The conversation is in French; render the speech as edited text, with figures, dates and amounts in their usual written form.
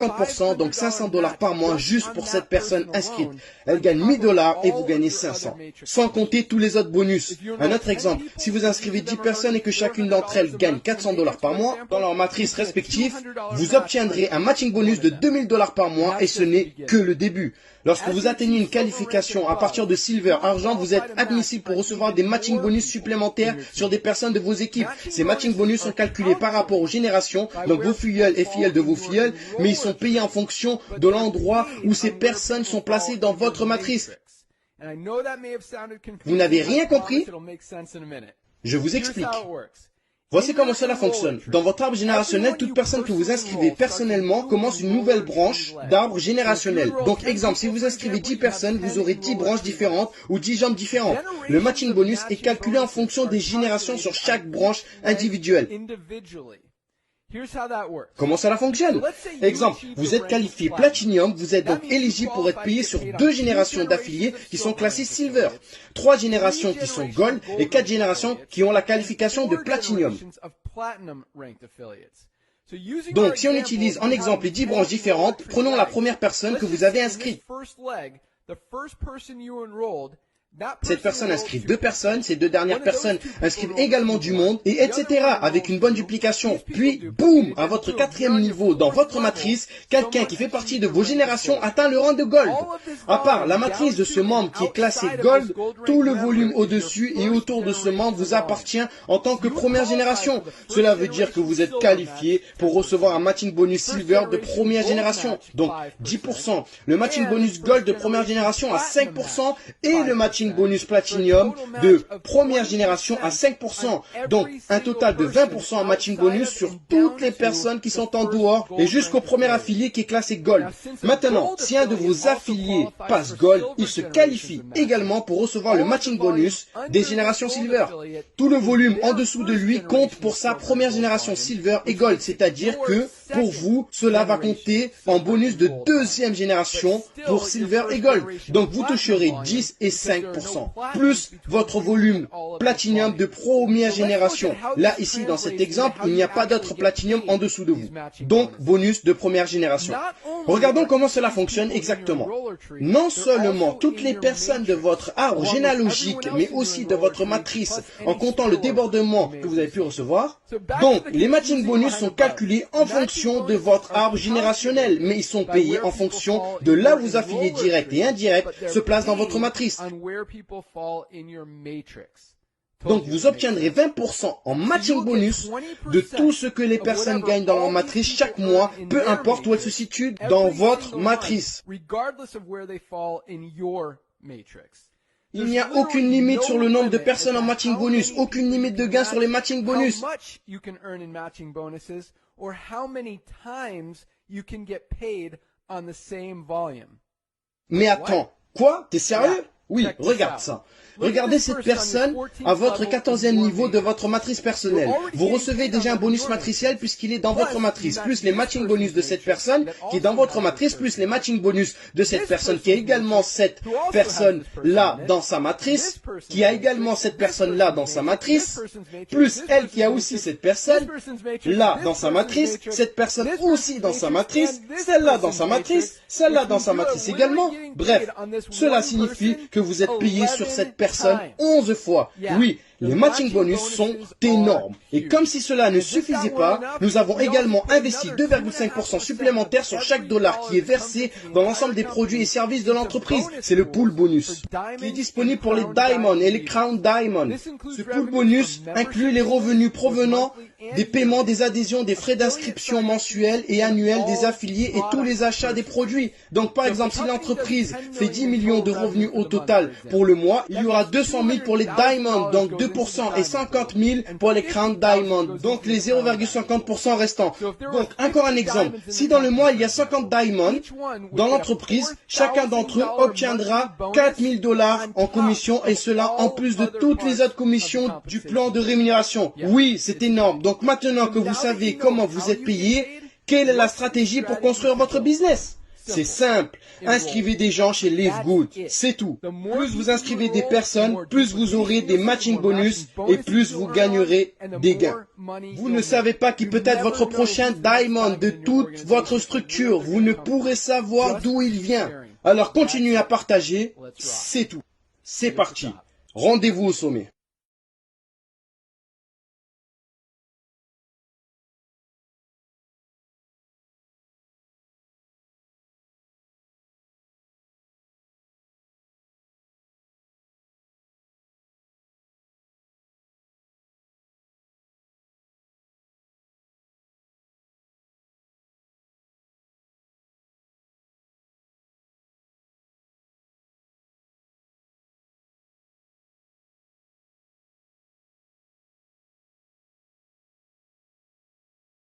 50%, donc $500 par mois juste pour cette personne inscrite. Elle gagne $1000 et vous gagnez 500. Sans compter tous les autres bonus. Un autre exemple, si vous inscrivez 10 personnes et que chacune d'entre elles gagne $400 par mois, dans leur matrice respective, vous obtiendrez un matching bonus de $2000 par mois et ce n'est que le début. Lorsque vous atteignez une qualification à partir de Silver, Argent, vous êtes admissible pour recevoir des matching bonus supplémentaires sur des personnes de vos équipes. Ces matching bonus sont calculés par rapport aux générations, donc vos filleuls et filleuls de vos filleuls, mais ils sont payés en fonction de l'endroit où ces personnes sont placées dans votre matrice. Vous n'avez rien compris? Je vous explique. Voici comment cela fonctionne. Dans votre arbre générationnel, toute personne que vous inscrivez personnellement commence une nouvelle branche d'arbre générationnel. Donc, exemple, si vous inscrivez 10 personnes, vous aurez 10 branches différentes ou 10 jambes différentes. Le matching bonus est calculé en fonction des générations sur chaque branche individuelle. Comment cela fonctionne? Exemple, vous êtes qualifié Platinum, vous êtes donc éligible pour être payé sur 2 générations d'affiliés qui sont classées Silver, 3 générations qui sont Gold et 4 générations qui ont la qualification de Platinum. Donc, si on utilise en exemple les 10 branches différentes, prenons la première personne que vous avez inscrite. Cette personne inscrit 2 personnes, ces 2 dernières personnes inscrivent également du monde, et etc. avec une bonne duplication. Puis, boum, à votre 4e niveau dans votre matrice, quelqu'un qui fait partie de vos générations atteint le rang de Gold. À part la matrice de ce membre qui est classé Gold, tout le volume au-dessus et autour de ce membre vous appartient en tant que première génération. Cela veut dire que vous êtes qualifié pour recevoir un matching bonus Silver de première génération, donc 10%. Le matching bonus Gold de première génération à 5% et le matching bonus Platinum de première génération à 5%. Donc, un total de 20% en matching bonus sur toutes les personnes qui sont en dehors et jusqu'au premier affilié qui est classé Gold. Maintenant, si un de vos affiliés passe Gold, il se qualifie également pour recevoir le matching bonus des générations Silver. Tout le volume en dessous de lui compte pour sa première génération Silver et Gold, c'est-à-dire que pour vous, cela va compter en bonus de 2e génération pour Silver et Gold. Donc, vous toucherez 10 et 5%, plus votre volume Platinum de première génération. Là, ici, dans cet exemple, il n'y a pas d'autre Platinum en dessous de vous. Donc, bonus de première génération. Regardons comment cela fonctionne exactement. Non seulement toutes les personnes de votre arbre généalogique, mais aussi de votre matrice, en comptant le débordement que vous avez pu recevoir. Donc, les matching bonus sont calculés en fonction de votre arbre générationnel, mais ils sont payés en fonction de là où vos affiliés directs et indirects se placent dans votre matrice. Donc, vous obtiendrez 20% en matching bonus de tout ce que les personnes gagnent dans leur matrice chaque mois, peu importe où elles se situent dans votre matrice. Il n'y a aucune limite sur le nombre de personnes en matching bonus, aucune limite de gain sur les matching bonus. Mais attends, quoi? T'es sérieux? Oui, regarde ça. Regardez cette personne à votre 14e niveau de votre matrice personnelle. Vous recevez déjà un bonus matriciel puisqu'il est dans votre matrice, plus les matching bonus de cette personne qui est dans votre matrice, plus les matching bonus de cette personne qui a également cette personne-là dans sa matrice, qui a également cette personne-là dans sa matrice, plus elle qui a aussi cette personne-là dans sa matrice, cette personne aussi dans sa matrice, celle-là dans sa matrice, celle-là dans sa matrice également. Bref, cela signifie que vous êtes payé sur cette personne 11 fois. Oui, les matching bonus sont énormes. Et comme si cela ne suffisait pas, nous avons également investi 2,5% supplémentaires sur chaque dollar qui est versé dans l'ensemble des produits et services de l'entreprise. C'est le pool bonus qui est disponible pour les Diamond et les Crown Diamond. Ce pool bonus inclut les revenus provenant des paiements, des adhésions, des frais d'inscription mensuels et annuels des affiliés et tous les achats des produits. Donc par exemple, si l'entreprise fait 10 millions de revenus au total pour le mois, il y aura 200 000 pour les Diamond, donc 2%, et 50 000 pour les Crown Diamond, donc les 0,50% restants. Donc encore un exemple, si dans le mois il y a 50 Diamond dans l'entreprise, chacun d'entre eux obtiendra 4 000 $ en commission, et cela en plus de toutes les autres commissions du plan de rémunération. Oui, c'est énorme. Donc maintenant que vous savez comment vous êtes payé, quelle est la stratégie pour construire votre business? C'est simple. Inscrivez des gens chez Live Good. C'est tout. Plus vous inscrivez des personnes, plus vous aurez des matching bonus et plus vous gagnerez des gains. Vous ne savez pas qui peut être votre prochain diamond de toute votre structure. Vous ne pourrez savoir d'où il vient. Alors continuez à partager. C'est tout. C'est parti. Rendez-vous au sommet.